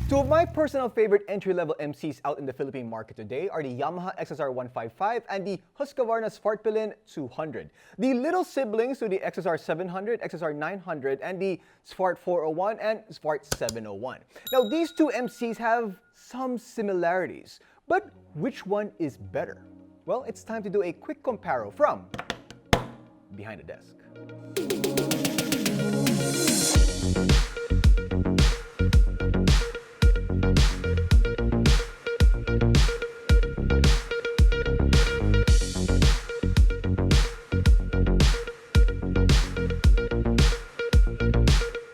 Two of my personal favorite entry-level MCs out in the Philippine market today are the Yamaha XSR 155 and the Husqvarna Svartpilen 200. The little siblings to the XSR 700, XSR 900, and the Svart 401 and Svart 701. Now, these two MCs have some similarities, but which one is better? Well, it's time to do a quick comparo from behind the desk.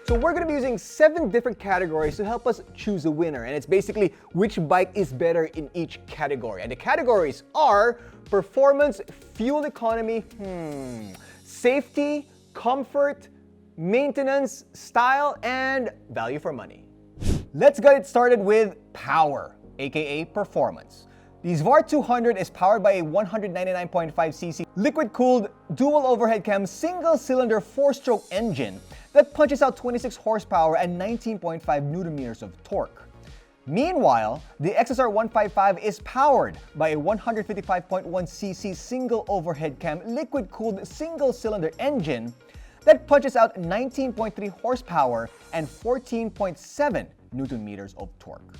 So we're going to be using 7 different categories to help us choose a winner, and it's basically which bike is better in each category. And the categories are performance, fuel economy, safety, comfort, maintenance, style, and value for money. Let's get it started with power, aka performance. The Svart 200 is powered by a 199.5cc liquid-cooled dual overhead cam single-cylinder 4-stroke engine that punches out 26 horsepower and 19.5 newton-meters of torque. Meanwhile, the XSR 155 is powered by a 155.1cc single overhead cam liquid-cooled single-cylinder engine that punches out 19.3 horsepower and 14.7 newton-meters of torque.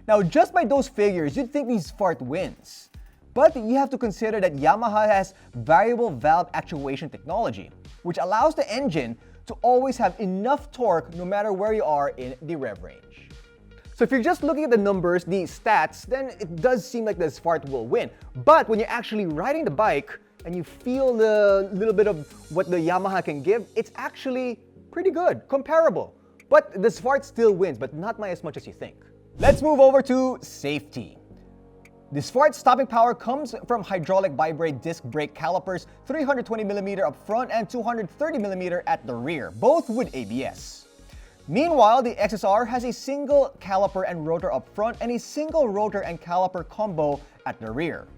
Now, just by those figures, you'd think the Svart wins. But you have to consider that Yamaha has variable valve actuation technology, which allows the engine to always have enough torque no matter where you are in the rev range. So if you're just looking at the numbers, the stats, then it does seem like the Svart will win. But when you're actually riding the bike and you feel the little bit of what the Yamaha can give, it's actually pretty good, comparable. But the Svart still wins, but not by as much as you think. Let's move over to safety. The Svart stopping power comes from hydraulic vibrate disc brake calipers, 320mm up front and 230mm at the rear, both with ABS. Meanwhile, the XSR has a single caliper and rotor up front and a single rotor and caliper combo at the rear.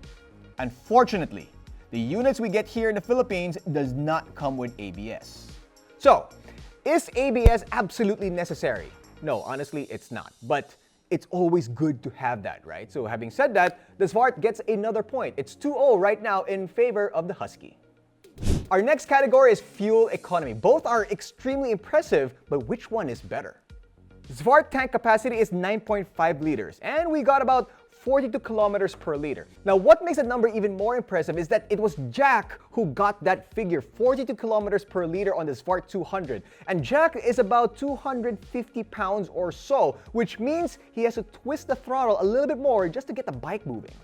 Unfortunately, the units we get here in the Philippines does not come with ABS. So, is ABS absolutely necessary? No, honestly, it's not. But it's always good to have that, right? So having said that, the Svart gets another point. It's 2-0 right now in favor of the Husky. Our next category is fuel economy. Both are extremely impressive, but which one is better? Svart tank capacity is 9.5 liters, and we got about 42 kilometers per liter. Now, what makes that number even more impressive is that it was Jack who got that figure, 42 kilometers per liter on the Svart 200. And Jack is about 250 pounds or so, which means he has to twist the throttle a little bit more just to get the bike moving.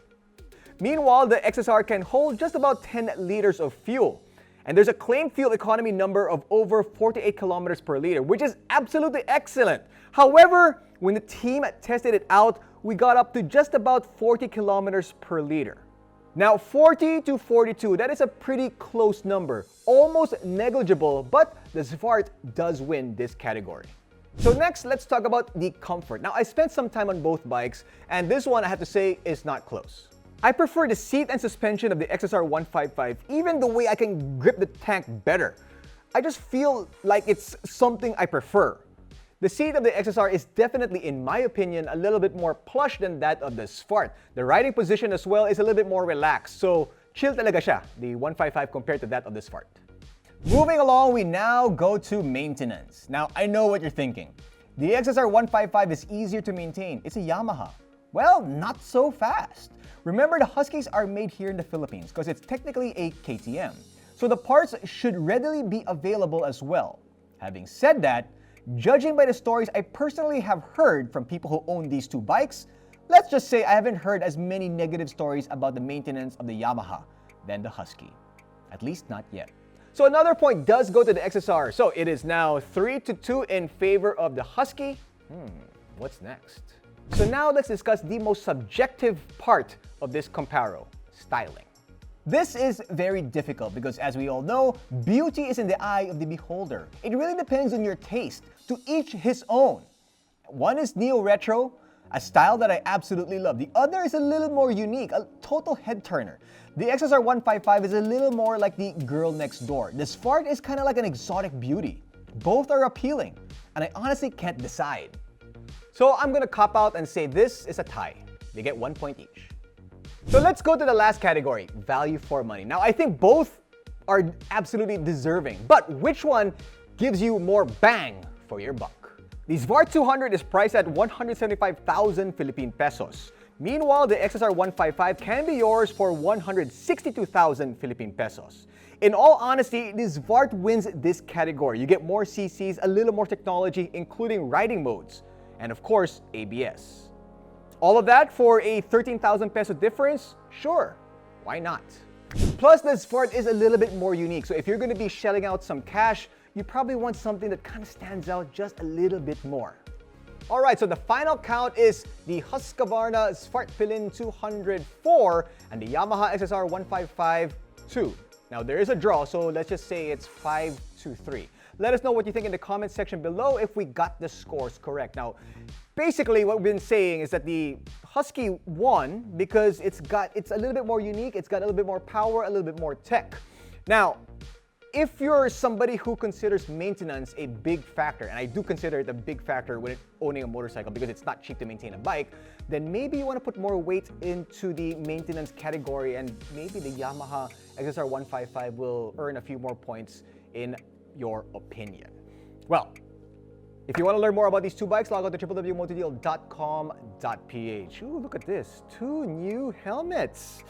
Meanwhile, the XSR can hold just about 10 liters of fuel. And there's a claimed fuel economy number of over 48 kilometers per liter, which is absolutely excellent. However, when the team tested it out, we got up to just about 40 kilometers per liter. Now, 40 to 42, that is a pretty close number, almost negligible, but the Svart does win this category. So next, let's talk about the comfort. Now, I spent some time on both bikes, and this one, I have to say, is not close. I prefer the seat and suspension of the XSR 155, even the way I can grip the tank better. I just feel like it's something I prefer. The seat of the XSR is definitely, in my opinion, a little bit more plush than that of the Svart. The riding position as well is a little bit more relaxed, so chill talaga siya, the 155 compared to that of the Svart. Moving along, we now go to maintenance. Now, I know what you're thinking. The XSR 155 is easier to maintain. It's a Yamaha. Well, not so fast. Remember, the Huskies are made here in the Philippines because it's technically a KTM. So the parts should readily be available as well. Having said that, judging by the stories I personally have heard from people who own these two bikes, let's just say I haven't heard as many negative stories about the maintenance of the Yamaha than the Husky. At least not yet. So another point does go to the XSR. So it is now 3-2 in favor of the Husky. What's next? So now let's discuss the most subjective part of this comparo, styling. This is very difficult because, as we all know, beauty is in the eye of the beholder. It really depends on your taste, to each his own. One is neo-retro, a style that I absolutely love. The other is a little more unique, a total head-turner. The XSR 155 is a little more like the girl next door. The Svart is kind of like an exotic beauty. Both are appealing, and I honestly can't decide. So I'm gonna cop out and say this is a tie. They get 1 point each. So let's go to the last category, value for money. Now I think both are absolutely deserving, but which one gives you more bang for your buck? The Svart 200 is priced at 175,000 Philippine pesos. Meanwhile, the XSR 155 can be yours for 162,000 Philippine pesos. In all honesty, the Svart wins this category. You get more CCs, a little more technology, including riding modes, and of course, ABS. All of that for a 13,000 peso difference? Sure, why not? Plus, the Svart is a little bit more unique, so if you're going to be shelling out some cash, you probably want something that kind of stands out just a little bit more. Alright, so the final count is the Husqvarna Svartpilen 204 and the Yamaha XSR 155 2. Now there is a draw, so let's just say it's 5-3. Let us know what you think in the comment section below if we got the scores correct. Now, basically what we've been saying is that the Husky won because it's a little bit more unique, it's got a little bit more power, a little bit more tech. Now, if you're somebody who considers maintenance a big factor, and I do consider it a big factor when owning a motorcycle because it's not cheap to maintain a bike, then maybe you want to put more weight into the maintenance category, and maybe the Yamaha XSR 155 will earn a few more points in your opinion. Well, if you want to learn more about these two bikes, log on to www.motodeal.com.ph. Ooh, look at this, 2 new helmets.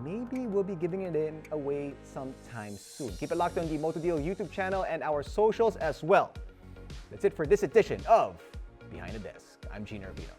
Maybe we'll be giving it away sometime soon. Keep it locked on the MotoDeal YouTube channel and our socials as well. That's it for this edition of Behind the Desk. I'm Gene Urbino.